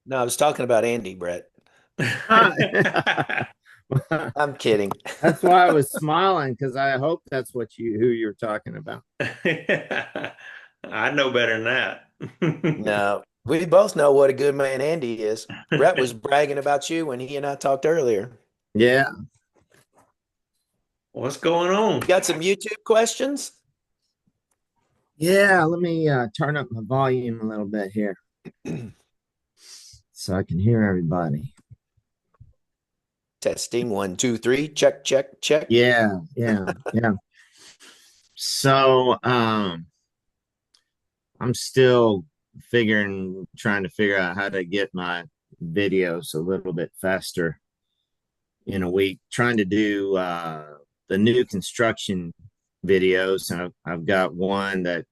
No, I was talking about Andy, Brett. Ah, I'm kidding. that's why I was smiling because I hope that's who you're talking about. I know better than that. No, we both know what a good man Andy is. Brett was bragging about you when he and I talked earlier. Yeah, What's going on? You got some YouTube questions? yeah. Let me turn up my volume a little bit here so I can hear everybody. Testing one, two, three. Check, check, check. Yeah, yeah, yeah. So, I'm still trying to figure out how to get my videos a little bit faster in a week. Trying to do the new construction videos. I've got one that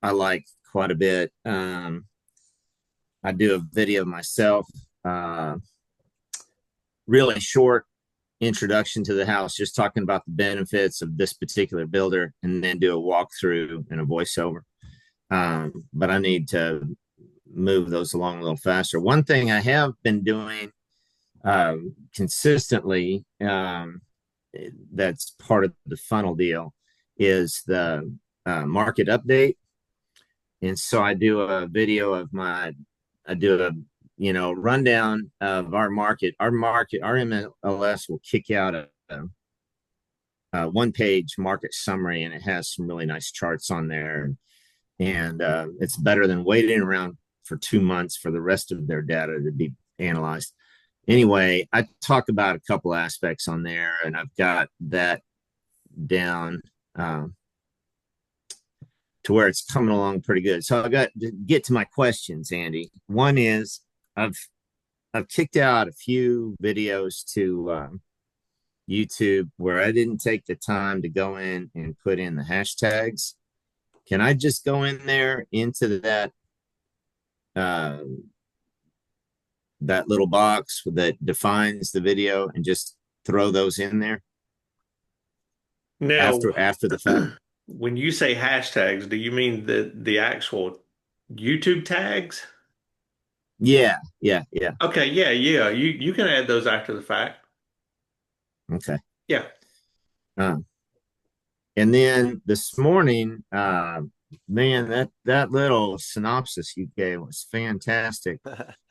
I like quite a bit. I do a video of myself, uh, really short introduction to the house, just talking about the benefits of this particular builder, and then do a walkthrough and a voiceover. But I need to move those along a little faster. One thing I have been doing consistently, that's part of the funnel deal, is the market update. And so I do a rundown of our market. Our MLS will kick out a one-page market summary, and it has some really nice charts on there. And it's better than waiting around for 2 months for the rest of their data to be analyzed. Anyway, I talk about a couple aspects on there, and I've got that down to where it's coming along pretty good. So I got to get to my questions, Andy. One is I've I've kicked out a few videos to YouTube where I didn't take the time to go in and put in the hashtags. Can I just go in there into uh, that little box that defines the video and just throw those in there Now, after the fact? when you say hashtags, do you mean the actual YouTube tags? Yeah, yeah, yeah. Okay, yeah, yeah. You can add those after the fact. Okay. Yeah. Um, and then this morning, man, that little synopsis you gave was fantastic.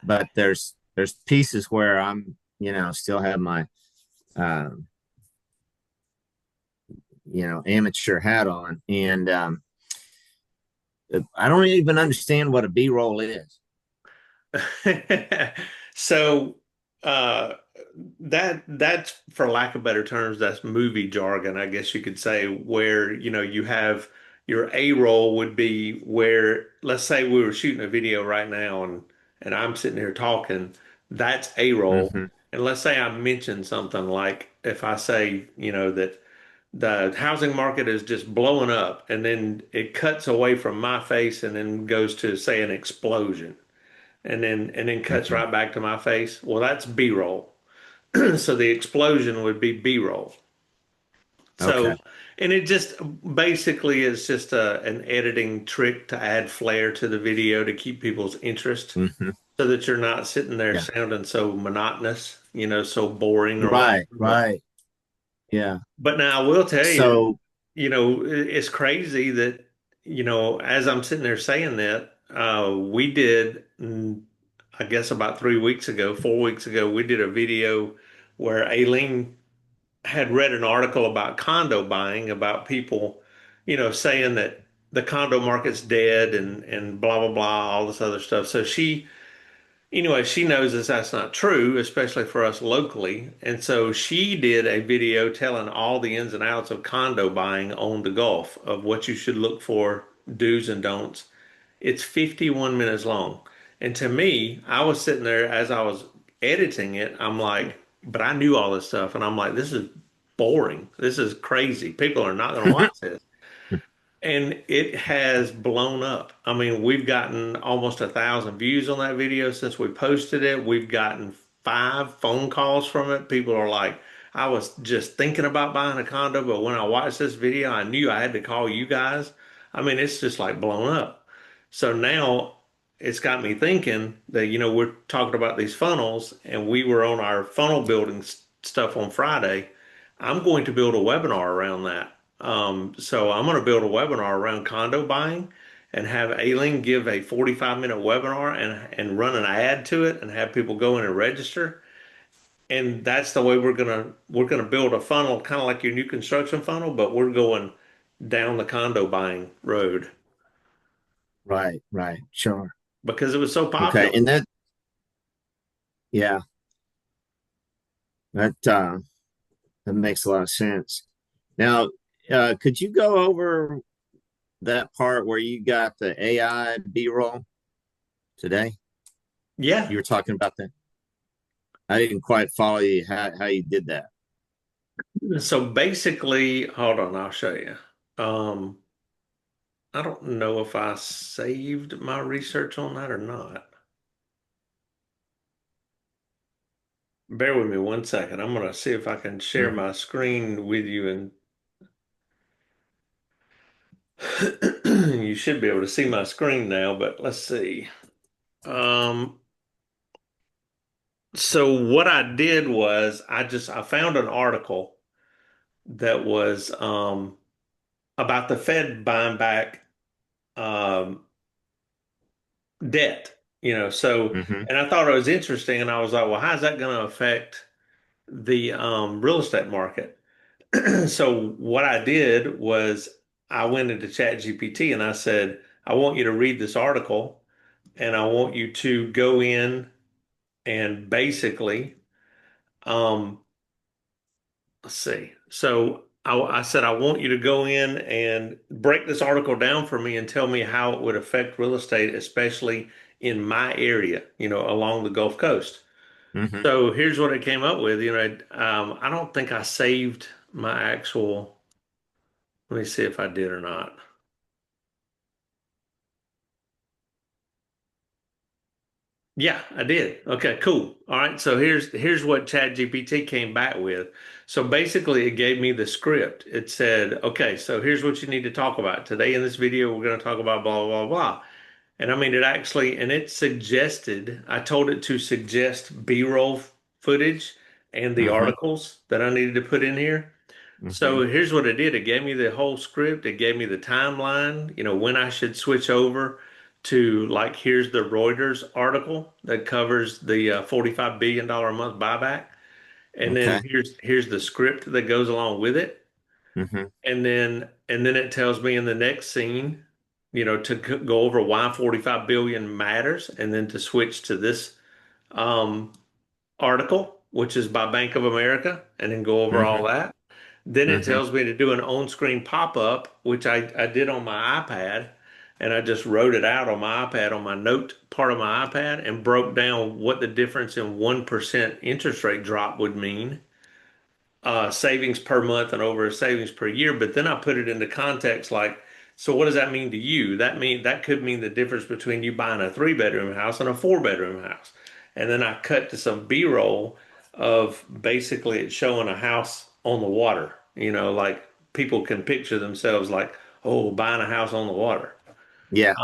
But there's pieces where I'm, still have my, um, amateur hat on, and I don't even understand what a B-roll is. So uh that's for lack of better terms, that's movie jargon, I guess you could say, where you have your A roll would be where, let's say we were shooting a video right now and I'm sitting here talking, that's A roll. Mm-hmm. And let's say I mention something like, if I say, that the housing market is just blowing up, and then it cuts away from my face and then goes to say an explosion, and then cuts Mm-hmm. right back to my face. Well, that's B-roll. So the explosion would be B-roll. Okay. So, and it just basically is just an editing trick to add flair to the video to keep people's interest, Mm-hmm. so that you're not sitting there Yeah. sounding so monotonous, so boring or whatever. Right. But Right. Yeah. but now I will tell you, So. it's crazy that, as I'm sitting there saying that, we did, I guess about 3 weeks ago, 4 weeks ago, we did a video where Aileen had read an article about condo buying, about people, saying that the condo market's dead and blah, blah, blah, all this other stuff. So anyway, she knows that's not true, especially for us locally. And so she did a video telling all the ins and outs of condo buying on the Gulf, of what you should look for, do's and don'ts. It's 51 minutes long. And to me, I was sitting there as I was editing it, I'm like, but I knew all this stuff. And I'm like, this is boring. This is crazy. People are not going to watch this. And it has blown up. I mean, we've gotten almost 1,000 views on that video since we posted it. We've gotten 5 phone calls from it. People are like, I was just thinking about buying a condo, but when I watched this video, I knew I had to call you guys. I mean, it's just like blown up. So now it's got me thinking that, we're talking about these funnels and we were on our funnel building stuff on Friday. I'm going to build a webinar around that. So I'm going to build a webinar around condo buying and have Aileen give a 45-minute webinar and run an ad to it and have people go in and register. And that's the way we're gonna build a funnel, kind of like your new construction funnel, but we're going down the condo buying road Right, right, sure. because it was so Okay, popular. and yeah, that that makes a lot of sense. Now, could you go over that part where you got the AI B-roll today? Yeah. You were talking about that. I didn't quite follow you how you did that. So basically, hold on, I'll show you. Um, I don't know if I saved my research on that or not. Bear with me one second. I'm gonna see if I can share Mhm. my screen with you and you should be able to see my screen now, but let's see. Um, so what I did was I found an article that was about the Fed buying back um debt, Mm-hmm. and I thought it was interesting and I was like, well, how's that going to affect the real estate market? So what I did was I went into ChatGPT and I said, I want you to read this article and I want you to go in and basically, um, let's see. So I said, I want you to go in and break this article down for me and tell me how it would affect real estate, especially in my area, along the Gulf Coast. Mm-hmm. So here's what I came up with. I don't think I saved my actual, let me see if I did or not. Yeah, I did. Okay, cool. All right. So here's what ChatGPT came back with. So basically it gave me the script. It said, okay, so here's what you need to talk about. Today in this video, we're going to talk about blah, blah, blah, blah. And I mean, it suggested, I told it to suggest B-roll footage and the Mm-hmm. articles that I needed to put in here. Mm-hmm. So here's what it did. It gave me the whole script. It gave me the timeline, when I should switch over to like, here's the Reuters article that covers the $45 billion a month buyback. And then Okay. here's the script that goes along with it. Mm-hmm. And then it tells me in the next scene, to go over why 45 billion matters and then to switch to this um, article, which is by Bank of America, and then go over Mm-hmm. all that. Then it Mm-hmm. tells me to do an on-screen pop-up, which I did on my iPad, and I just wrote it out on my iPad on my note part of my iPad and broke down what the difference in 1% interest rate drop would mean, savings per month and over savings per year. But then I put it into context like, so what does that mean to you? That could mean the difference between you buying a three-bedroom house and a four-bedroom house. And then I cut to some B-roll of basically it showing a house on the water. Like people can picture themselves like, oh, buying a house on the water. Yeah.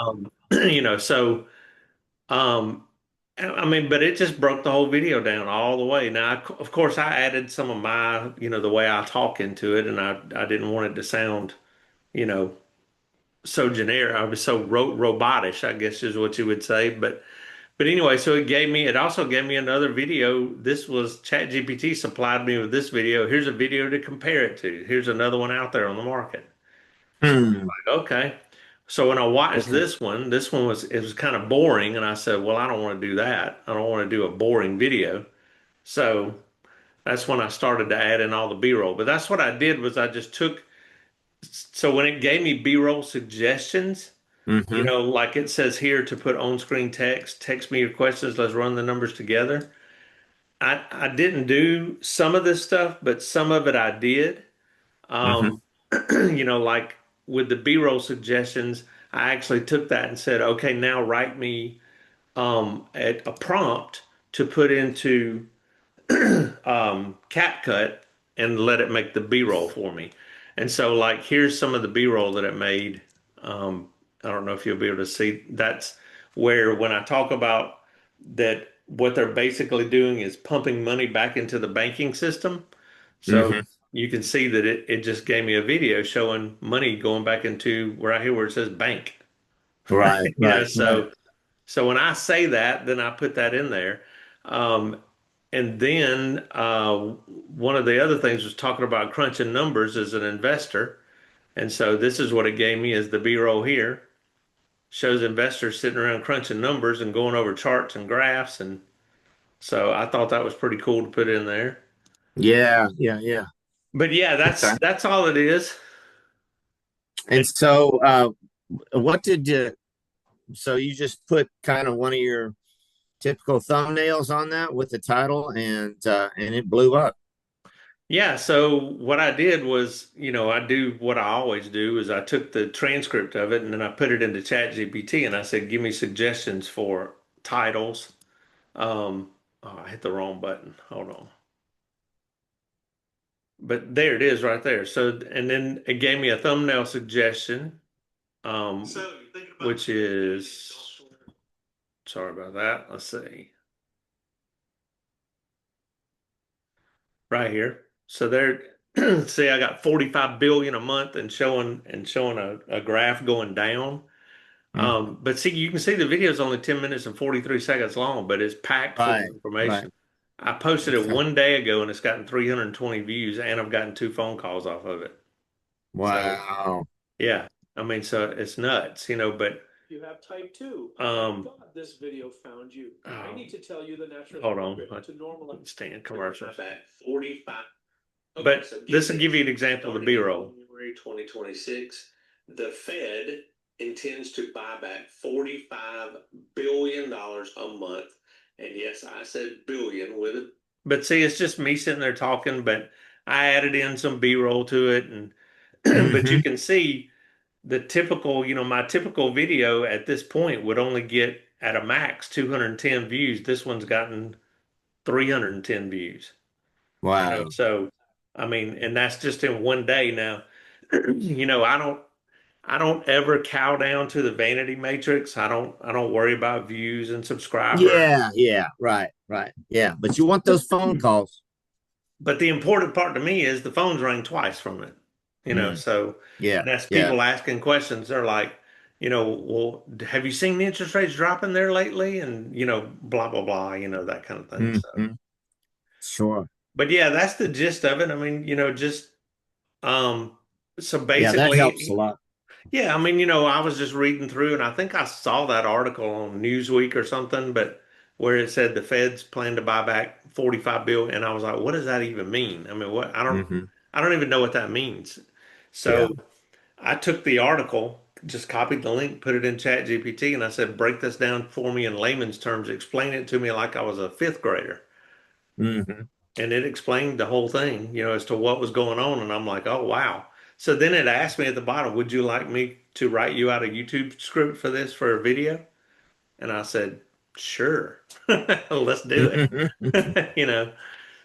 So I mean, but it just broke the whole video down all the way. Now, of course, I added some of my, the way I talk into it, and I didn't want it to sound, you know, so generic. I was so robotish, I guess is what you would say. But anyway, so it also gave me another video. This was ChatGPT supplied me with this video. Here's a video to compare it to. Here's another one out there on the market. So Hmm. like, okay. So when I watched Okay. this one it was kind of boring, and I said, well, I don't want to do that. I don't want to do a boring video. So that's when I started to add in all the B-roll. But that's what I did was I just took, so when it gave me B-roll suggestions, Mm-hmm. like it says here to put on-screen text me your questions, let's run the numbers together. I didn't do some of this stuff, but some of it I did. Mm-hmm. Um, like with the B-roll suggestions, I actually took that and said, okay, now write me a prompt to put into CapCut and let it make the B-roll for me. And so, here's some of the B-roll that it made. I don't know if you'll be able to see. That's where when I talk about that, what they're basically doing is pumping money back into the banking system. So Hmm. you can see that it just gave me a video showing money going back into right here where it says bank. Right, You know, right, right. so when I say that, then I put that in there. Um, and then one of the other things was talking about crunching numbers as an investor. And so this is what it gave me is the B-roll here shows investors sitting around crunching numbers and going over charts and graphs. And so I thought that was pretty cool to put in there. Yeah, yeah, yeah. But yeah, Okay. that's all it is. And so, what did you? So you just put kind of one of your typical thumbnails on that with the title, and it blew up. Yeah, so what I did was, I do what I always do is I took the transcript of it and then I put it into ChatGPT and I said, give me suggestions for titles. Oh, I hit the wrong button. Hold on. But there it is right there. So, and then it gave me a thumbnail suggestion, um, which is, sorry about that. Let's see. Right here. So there, see, I got 45 billion a month and showing a graph going down. Mhm. But see, you can see the video is only 10 minutes and 43 seconds long, but it's packed full of Right, right. information. I posted it Okay. one day ago and it's gotten 320 views and I've gotten two phone calls off of it. So Wow. yeah, I mean, so it's nuts, but you have type 2. God, this video found you. I need to tell you the natural hold on. To normalize stand commercials. Back 45. But so this will give you an example of the B-roll. January 2026, the Fed intends to buy back $45 billion a month. And yes, I said billion with it. But see, it's just me sitting there talking, but I added in some B-roll to it and but you Hmm. can see the typical, my typical video at this point would only get at a max 210 views. This one's gotten 310 views. Wow. So I mean, and that's just in one day now. I don't ever cow down to the vanity matrix. I don't worry about views and subscribers. Yeah, yeah. Right, right. Yeah, but you want those phone calls. But the important part to me is the phones rang twice from it. Mm. So Yeah, and that's yeah. people asking questions. They're like, well, have you seen the interest rates dropping there lately? And blah blah blah, that kind of thing. So, Hmm. Sure. but yeah, that's the gist of it. I mean, just um, so Yeah, that helps a basically, lot. yeah, I mean, I was just reading through and I think I saw that article on Newsweek or something, but where it said the Feds plan to buy back 45 billion and I was like, what does that even mean? I mean, what Hmm. I don't even know what that means. Yeah. So I took the article, just copied the link, put it in Chat GPT, and I said, break this down for me in layman's terms, explain it to me like I was a fifth grader. Hmm. And it explained the whole thing, as to what was going on. And I'm like, oh, wow. So then it asked me at the bottom, would you like me to write you out a YouTube script for this for a video? And I said, sure, let's do it.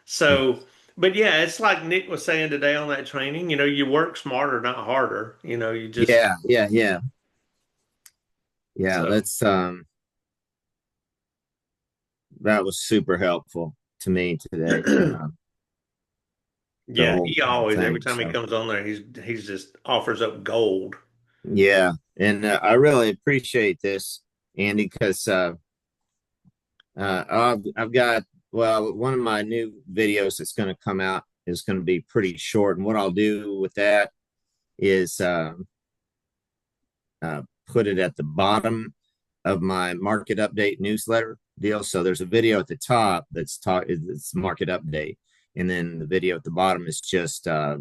So, but yeah, it's like Nick was saying today on that training, you work smarter, not harder. You just, Yeah, yeah, yeah. Yeah, so that was super helpful to me today. The yeah, whole he always, every thing. time he So comes on there, he's just offers up gold. yeah, and I really appreciate this, Andy, because I've got, well, one of my new videos that's going to come out is going to be pretty short, and what I'll do with that is put it at the bottom of my market update newsletter deal. So there's a video at the top it's market update, and then the video at the bottom is just a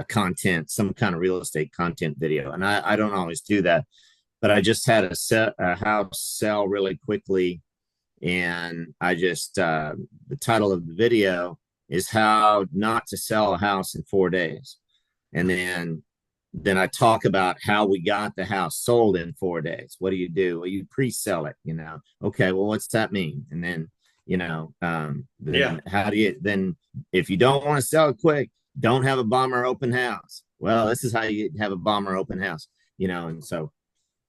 content, some kind of real estate content video. And I don't always do that, but I just had a house sell really quickly, and I just the title of the video is how not to sell a house in 4 days, and then I talk about how we got the house sold in 4 days. What do you do? Well, you pre-sell it. Okay, well, what's that mean? And Yeah. then how do you then if you don't want to sell it quick, don't have a bomber open house. Well, this is how you have a bomber open house. And so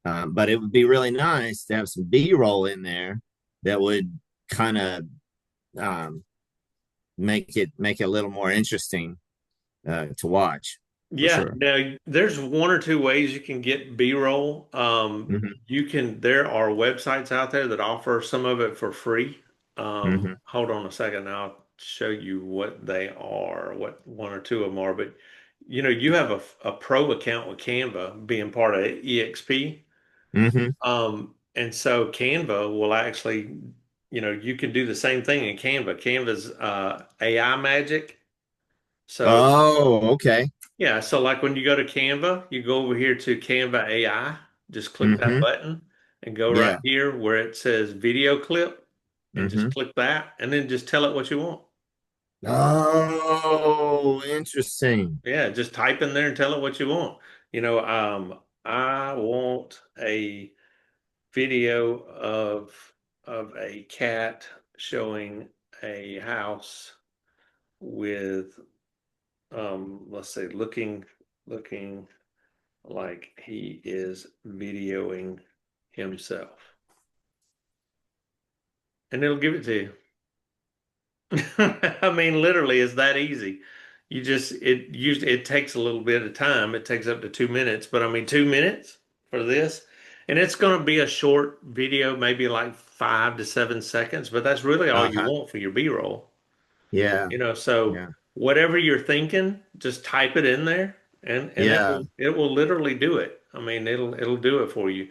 But it would be really nice to have some B-roll in there that would kind of um, make it a little more interesting to watch for Yeah, sure. now there's one or two ways you can get B-roll. Hmm. There are websites out there that offer some of it for free. Hmm. Hold on a second, I'll show you what they are, what one or two of them are. But you have a pro account with Canva being part of EXP. Hmm. And so Canva will actually, you can do the same thing in Canva. Canva's AI magic. So Oh, okay. yeah, so like when you go to Canva, you go over here to Canva AI, just click that Hmm. button and go right Yeah. here where it says video clip and just Hmm. click that and then just tell it what you want. Oh, interesting. Yeah, just type in there and tell it what you want. I want a video of a cat showing a house with let's say looking like he is videoing himself. And it'll give it to you. I mean, literally, it's that easy. It takes a little bit of time. It takes up to 2 minutes, but I mean, 2 minutes for this, and it's going to be a short video, maybe like 5 to 7 seconds, but that's really all you Uh-huh. want for your B-roll. Yeah. So Yeah. whatever you're thinking, just type it in there, and Yeah. it will literally do it. I mean, it'll do it for you.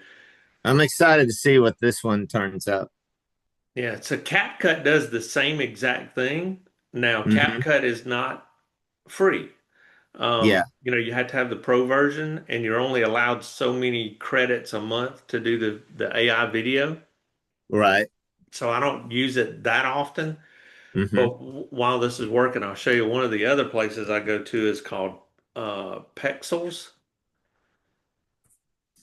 I'm excited to see what this one turns out. Yeah, so CapCut does the same exact thing. Now, Hmm. CapCut is not free. Yeah. You have to have the pro version, and you're only allowed so many credits a month to do the AI video. Right. So I don't use it that often. Hmm. But while this is working, I'll show you one of the other places I go to is called Pexels.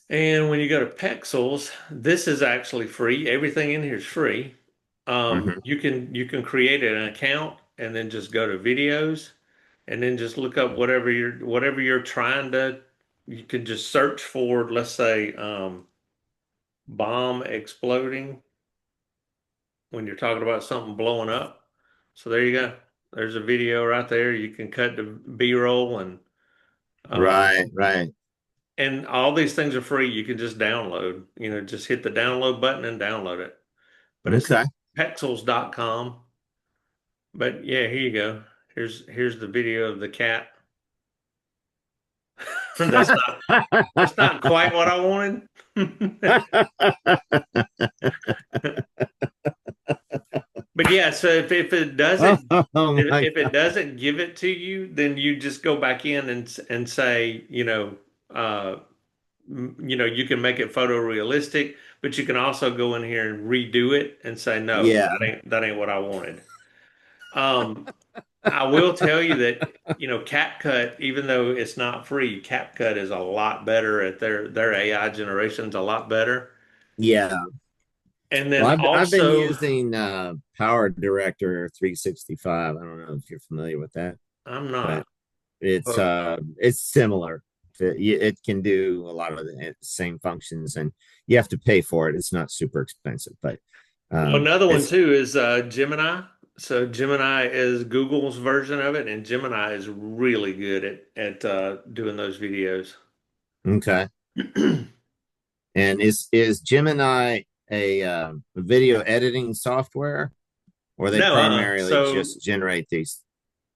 And when you go to Pexels, this is actually free. Everything in here is free. Hmm. You can create an account and then just go to videos and then just look up whatever you're trying to. You can just search for, let's say, bomb exploding when you're talking about something blowing up. So there you go. There's a video right there. You can cut the B-roll um, Right. Right. and all these things are free. You can just download. Just hit the download button and download it. But it's Okay. pexels.com. But yeah, here you go. Here's the video of the cat. That's not quite what I wanted. But yeah, so if it doesn't Oh my if it God. doesn't give it to you, then you just go back in and say, you can make it photorealistic, but you can also go in here and redo it and say, no, Yeah. that ain't what I wanted. Um, I will tell you that, CapCut, even though it's not free, CapCut is a lot better at their AI generation's a lot better. Yeah. And Well, then I've been also, using Power Director 365. I don't know if you're familiar with that, I'm but not, but it's similar. It can do a lot of the same functions, and you have to pay for it. It's not super expensive, but well, another one it's too is Gemini. So Gemini is Google's version of it, and Gemini is really good at doing those videos. okay. And is Gemini a video editing software, or they No, primarily so just generate these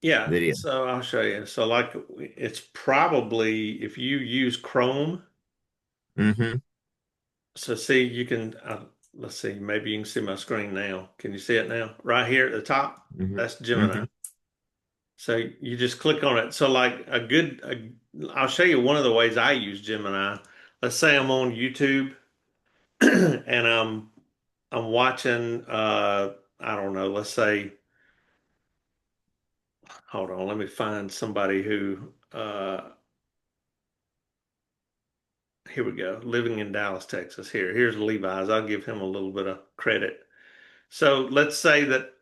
yeah, videos? so I'll show you. So like it's probably if you use Chrome, Mm-hmm. so see you can let's see, maybe you can see my screen now. Can you see it now? Right here at the top, Mm-hmm. that's Gemini. Mm-hmm. So you just click on it. So like I'll show you one of the ways I use Gemini. Let's say I'm on YouTube and I'm watching I don't know, let's say hold on, let me find somebody who here we go. Living in Dallas, Texas. Here's Levi's. I'll give him a little bit of credit. So let's say that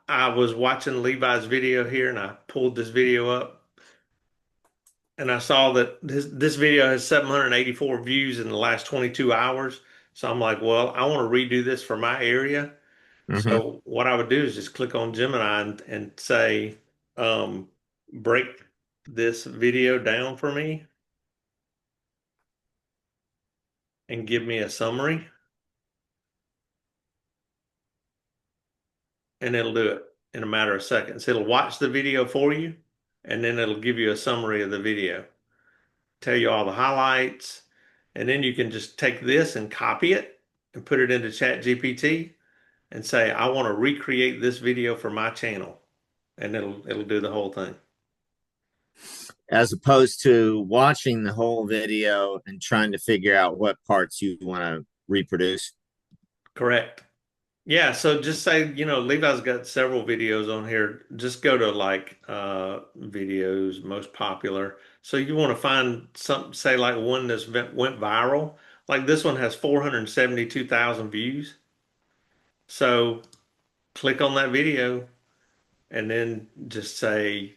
I was watching Levi's video here and I pulled this video up and I saw that this video has 784 views in the last 22 hours. So I'm like, well, I want to redo this for my area. Hmm. So what I would do is just click on Gemini and say, um, break this video down for me and give me a summary, and it'll do it in a matter of seconds. It'll watch the video for you, and then it'll give you a summary of the video, tell you all the highlights, and then you can just take this and copy it and put it into Chat GPT and say, I want to recreate this video for my channel, and it'll do the whole thing. As opposed to watching the whole video and trying to figure out what parts you want to reproduce. Correct. Yeah, so just say, Levi's got several videos on here. Just go to like videos most popular. So you want to find some, say like one that's went viral. Like this one has 472,000 views. So click on that video and then just say,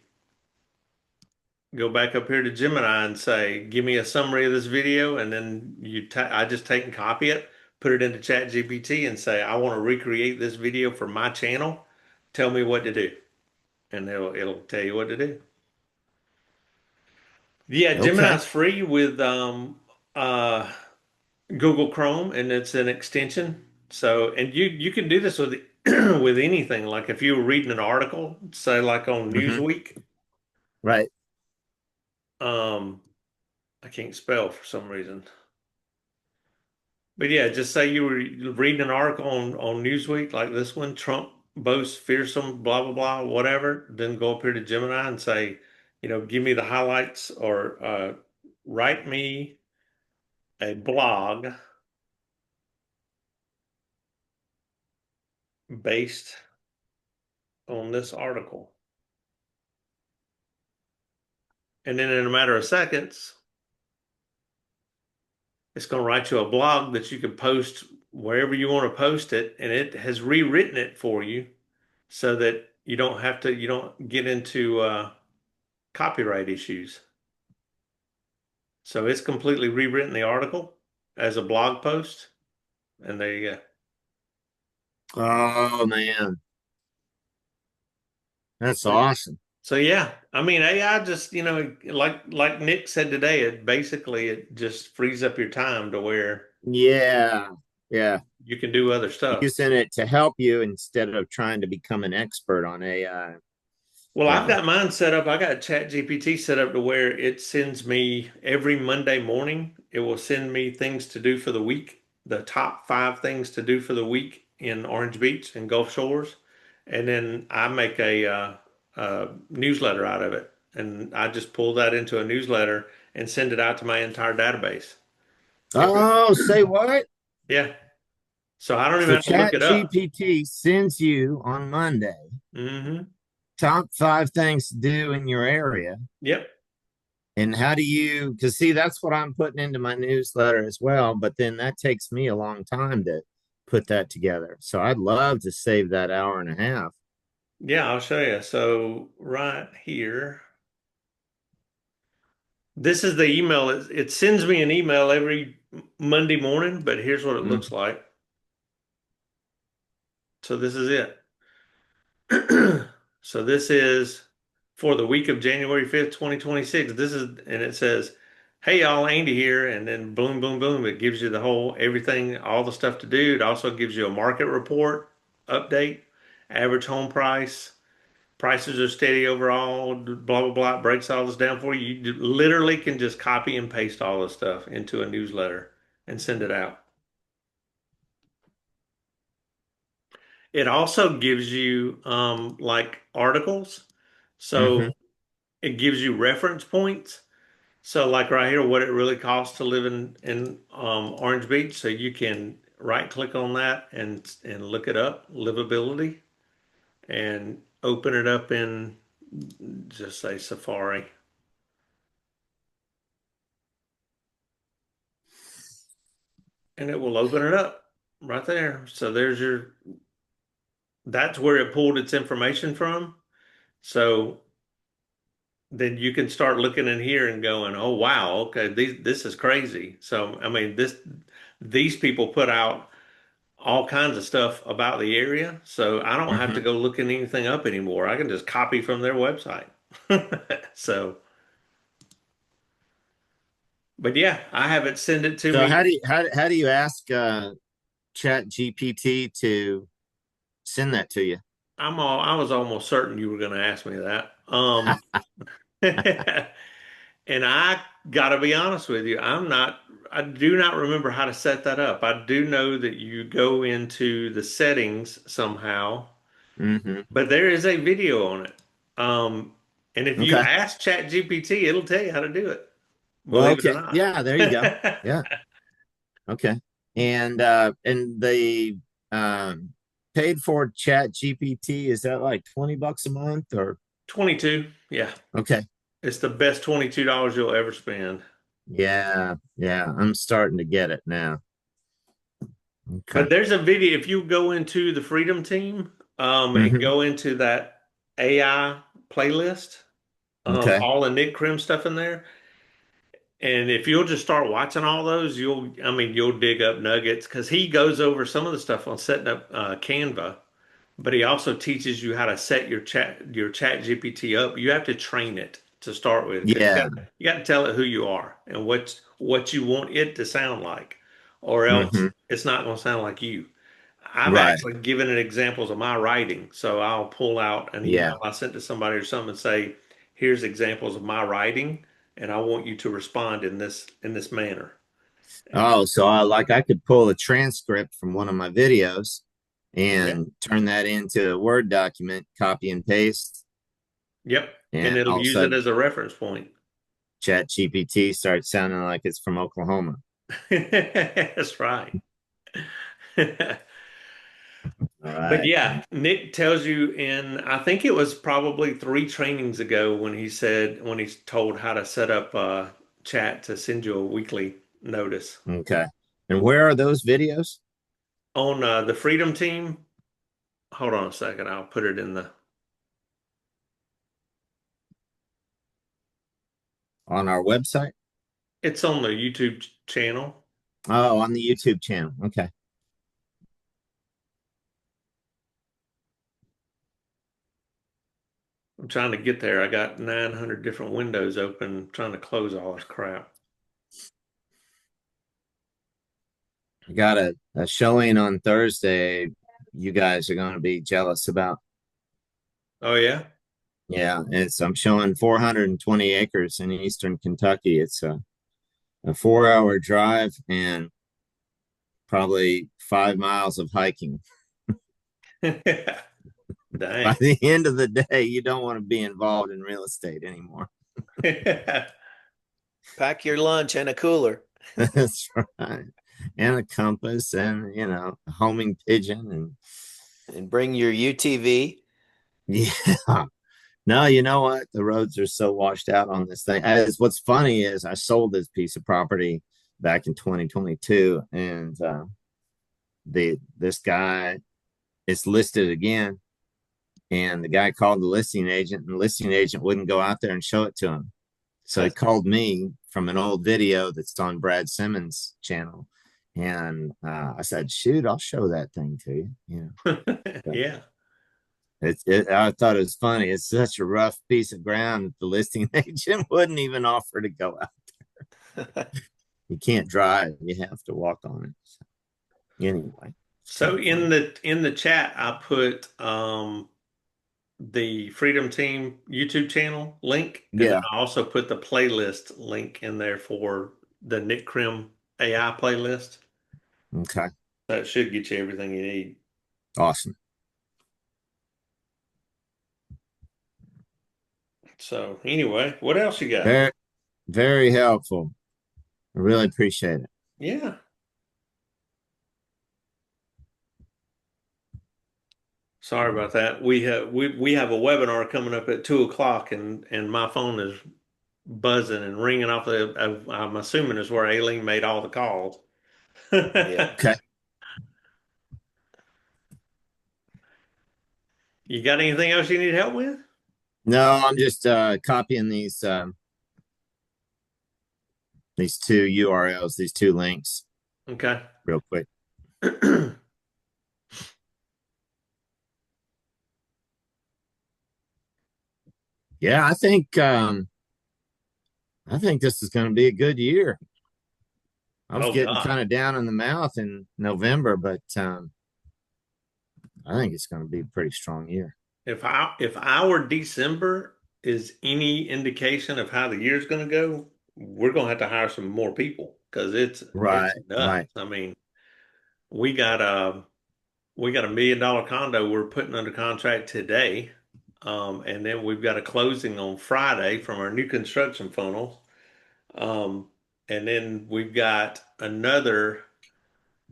go back up here to Gemini and say, give me a summary of this video. And then I just take and copy it, put it into Chat GPT and say, I want to recreate this video for my channel. Tell me what to do. And it'll tell you what to do. Yeah, Okay. Gemini's free with uh Google Chrome, and it's an extension. So, and you can do this with with anything. Like if you were reading an article, say like on Hmm. Newsweek, Right. um, I can't spell for some reason. But yeah, just say you were reading an article on Newsweek like this one, Trump boasts fearsome, blah, blah, blah, whatever. Then go up here to Gemini and say, give me the highlights or write me a blog based on this article. And then in a matter of seconds, it's going to write you a blog that you can post wherever you want to post it. And it has rewritten it for you so that you don't get into copyright issues. So it's completely rewritten the article as a blog post, and there you go. Oh man, that's So, awesome. so yeah, I mean AI just, like Nick said today, it just frees up your time to where Yeah. Yeah. you can do other stuff. Using it to help you instead of trying to become an expert on AI. Well, I've Yeah. got mine set up. I got Chat GPT set up to where it sends me every Monday morning. It will send me things to do for the week, the top 5 things to do for the week in Orange Beach and Gulf Shores, and then I make a newsletter out of it, and I just pull that into a newsletter and send it out to my entire database. Every Oh, say what? Yeah, so I don't even So have to look Chat it up. GPT sends you on Monday Hmm. top 5 things to do in your area. Yep. And how do you, because see, that's what I'm putting into my newsletter as well. But then that takes me a long time to put that together. So I'd love to save that hour and a half. Yeah, I'll show you. So right here. This is the email. It sends me an email every Monday morning, but here's what it looks Mhm. like. So this is it. So this is for the week of January 5th, 2026. And it says, hey y'all, Andy here. And then boom, boom, boom. It gives you the whole everything, all the stuff to do. It also gives you a market report update, average home price. Prices are steady overall, blah, blah, blah. It breaks all this down for you. You literally can just copy and paste all this stuff into a newsletter and send it out. It also gives you like articles. Mhm. So it gives you reference points. So like right here, what it really costs to live in Orange Beach. So you can right click on that and look it up, livability, and open it up in just say Safari. And it will open it up right there. So that's where it pulled its information from. So then you can start looking in here and going, oh wow, okay, this is crazy. So I mean these people put out all kinds of stuff about the area, so I don't have to Hmm. go looking anything up anymore. I can just copy from their website. So, but yeah, I have it send it to So me. how do you ask Chat GPT to send that to you? I was almost certain you were going to ask me that. And I got to be honest with you, I do not remember how to set that up. I do know that you go into the settings somehow, Hmm. but there is a video on it. Um, and if you Okay. ask ChatGPT, it'll tell you how to do it, Well, believe it or okay. not. Yeah, there you go. Yeah. Okay. And the um paid for Chat GPT, is that like 20 bucks a month or 22, yeah. okay. It's the best $22 you'll ever spend. Yeah, yeah. I'm starting to get it now. Okay. But there's a video, if you go into the Freedom Team, and Hmm. go into that AI playlist, Okay. all the Nick Krim stuff in there. And if you'll just start watching all those, I mean, you'll dig up nuggets because he goes over some of the stuff on setting up Canva, but he also teaches you how to set your chat GPT up. You have to train it to start with because Yeah. you got to tell it who you are and what you want it to sound like, or else Hmm. it's not going to sound like you. I've Right. actually given it examples of my writing, so I'll pull out an Yeah. email I sent to somebody or something and say, "Here's examples of my writing, and I want you to respond in this manner." And Oh, so I could pull a transcript from one of my videos yeah, and turn that into a Word document, copy and paste, yep, and and it'll all of a use it sudden as a reference point. Chat GPT starts sounding like it's from Oklahoma. That's right. All But right. yeah, Nick tells you I think it was probably three trainings ago when he's told how to set up chat to send you a weekly notice. Okay. And where are those videos? On the Freedom Team, hold on a second, I'll put it in the, On our website? it's on the YouTube channel. Oh, on the YouTube channel. Okay. I'm trying to get there. I got 900 different windows open, trying to close all this crap. I got a showing on Thursday you guys are going to be jealous about. Oh yeah? Yeah, I'm showing 420 acres in eastern Kentucky. It's a 4 hour drive and probably 5 miles of hiking. By Dang. the end of the day, you don't want to be involved in real estate anymore. Pack your lunch and a cooler That's right. And a compass and, a homing pigeon. And and bring your UTV. yeah. No, you know what? The roads are so washed out on this thing. As what's funny is I sold this piece of property back in 2022, and this guy is listed again, and the guy called the listing agent, and the listing agent wouldn't go out there and show it to him. So he called me from an old video that's on Brad Simmons' channel, and I said, "Shoot, I'll show that thing to you." So Yeah. I thought it was funny. It's such a rough piece of ground that the listing agent wouldn't even offer to go out. You can't drive; you have to walk on it. So, anyway, it's kind So of funny. in the chat, I put the Freedom Team YouTube channel link, and then Yeah. I also put the playlist link in there for the Nick Krim AI playlist. Okay. That should get you everything you need. Awesome. So anyway, what else you got? Very, very helpful. I really appreciate it. Yeah. Sorry about that. We have a webinar coming up at 2 o'clock, and my phone is buzzing and ringing off I'm assuming is where Aileen made all the calls. Yeah. Okay. You got anything else you need help with? No, I'm just copying these two URLs, these two links, Okay. real quick. Yeah, I think this is going to be a good year. I was Oh getting God. kind of down in the mouth in November, but I think it's going to be a pretty strong year. If our December is any indication of how the year's going to go, we're going to have to hire some more people because it's Right, nuts. right. I mean, we got a $1 million condo we're putting under contract today, and then we've got a closing on Friday from our new construction funnel, and then we've got another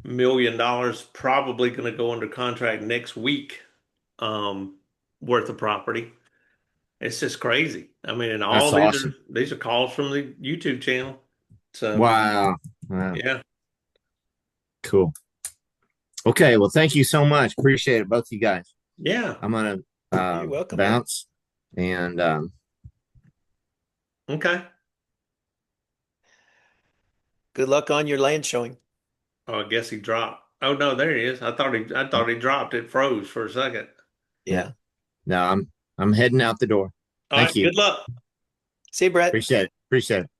$1 million probably going to go under contract next week, um, worth of property. It's just crazy. I mean, and all That's awesome. these are calls from the YouTube channel. So Wow. Wow. yeah, Cool. Okay. Well, thank you so much. Appreciate it, both of you guys. yeah, I'm gonna You're welcome, man. bounce and okay. Good luck on your land showing. Oh, I guess he dropped. Oh no, there he is. I thought he dropped. It froze for a second. yeah. Yeah. No, I'm heading out the door. All Thank right, you. good luck. See you, Brett. Appreciate it. Appreciate it.